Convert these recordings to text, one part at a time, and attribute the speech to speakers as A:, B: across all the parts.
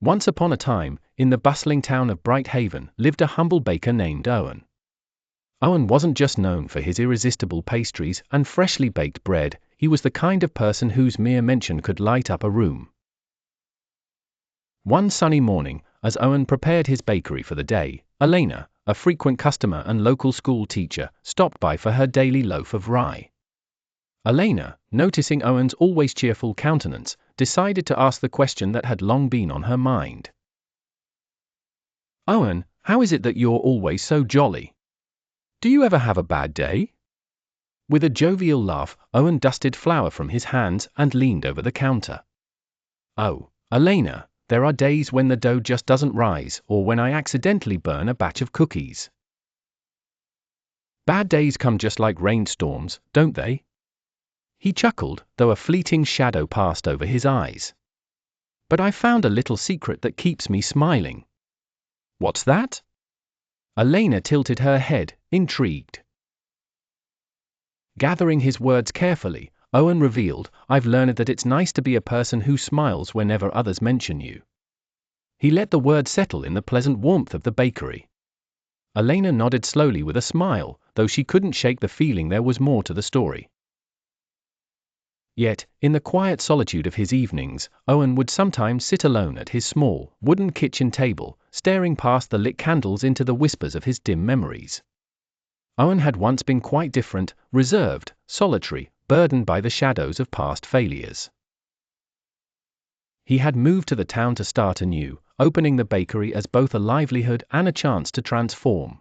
A: Once upon a time, in the bustling town of Brighthaven, lived a humble baker named Owen. Owen wasn't just known for his irresistible pastries and freshly baked bread, he was the kind of person whose mere mention could light up a room. One sunny morning, as Owen prepared his bakery for the day, Elena, a frequent customer and local school teacher, stopped by for her daily loaf of rye. Elena, noticing Owen's always cheerful countenance, decided to ask the question that had long been on her mind. "Owen, how is it that you're always so jolly? Do you ever have a bad day?" With a jovial laugh, Owen dusted flour from his hands and leaned over the counter. "Oh, Elena, there are days when the dough just doesn't rise, or when I accidentally burn a batch of cookies. Bad days come just like rainstorms, don't they?" He chuckled, though a fleeting shadow passed over his eyes. "But I found a little secret that keeps me smiling." "What's that?" Elena tilted her head, intrigued. Gathering his words carefully, Owen revealed, "I've learned that it's nice to be a person who smiles whenever others mention you." He let the word settle in the pleasant warmth of the bakery. Elena nodded slowly with a smile, though she couldn't shake the feeling there was more to the story. Yet, in the quiet solitude of his evenings, Owen would sometimes sit alone at his small, wooden kitchen table, staring past the lit candles into the whispers of his dim memories. Owen had once been quite different, reserved, solitary, burdened by the shadows of past failures. He had moved to the town to start anew, opening the bakery as both a livelihood and a chance to transform.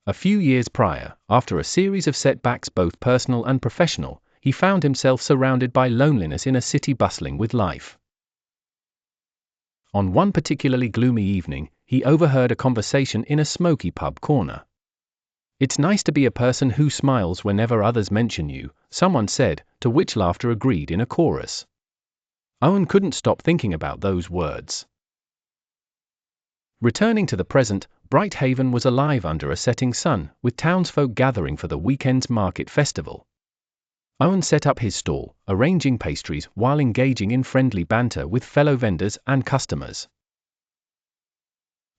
A: A few years prior, after a series of setbacks both personal and professional, he found himself surrounded by loneliness in a city bustling with life. On one particularly gloomy evening, he overheard a conversation in a smoky pub corner. "It's nice to be a person who smiles whenever others mention you," someone said, to which laughter agreed in a chorus. Owen couldn't stop thinking about those words. Returning to the present, Brighthaven was alive under a setting sun, with townsfolk gathering for the weekend's market festival. Owen set up his stall, arranging pastries while engaging in friendly banter with fellow vendors and customers.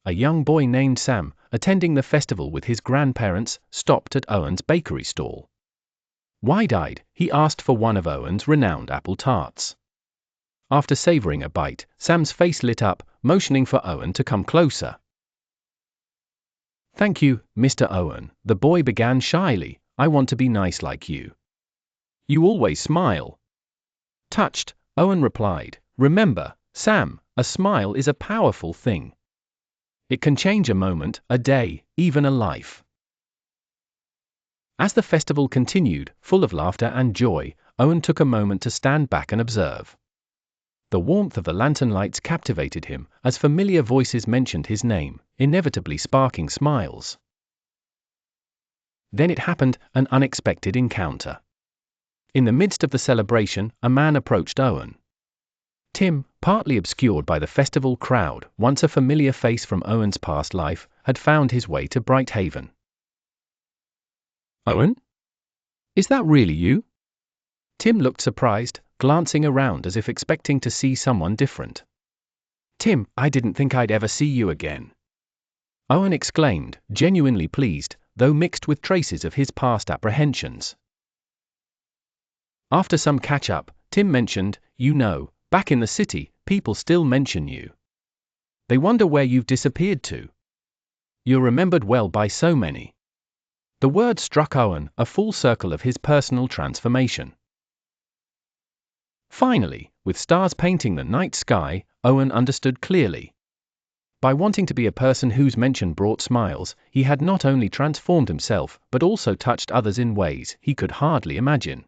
A: A young boy named Sam, attending the festival with his grandparents, stopped at Owen's bakery stall. Wide-eyed, he asked for one of Owen's renowned apple tarts. After savoring a bite, Sam's face lit up, motioning for Owen to come closer. "Thank you, Mr. Owen," the boy began shyly, "I want to be nice like you. You always smile." Touched, Owen replied, "Remember, Sam, a smile is a powerful thing. It can change a moment, a day, even a life." As the festival continued, full of laughter and joy, Owen took a moment to stand back and observe. The warmth of the lantern lights captivated him, as familiar voices mentioned his name, inevitably sparking smiles. Then it happened, an unexpected encounter. In the midst of the celebration, a man approached Owen. Tim, partly obscured by the festival crowd, once a familiar face from Owen's past life, had found his way to Brighthaven. "Owen? Is that really you?" Tim looked surprised, glancing around as if expecting to see someone different. "Tim, I didn't think I'd ever see you again," Owen exclaimed, genuinely pleased, though mixed with traces of his past apprehensions. After some catch-up, Tim mentioned, "You know, back in the city, people still mention you. They wonder where you've disappeared to. You're remembered well by so many." The word struck Owen, a full circle of his personal transformation. Finally, with stars painting the night sky, Owen understood clearly. By wanting to be a person whose mention brought smiles, he had not only transformed himself but also touched others in ways he could hardly imagine.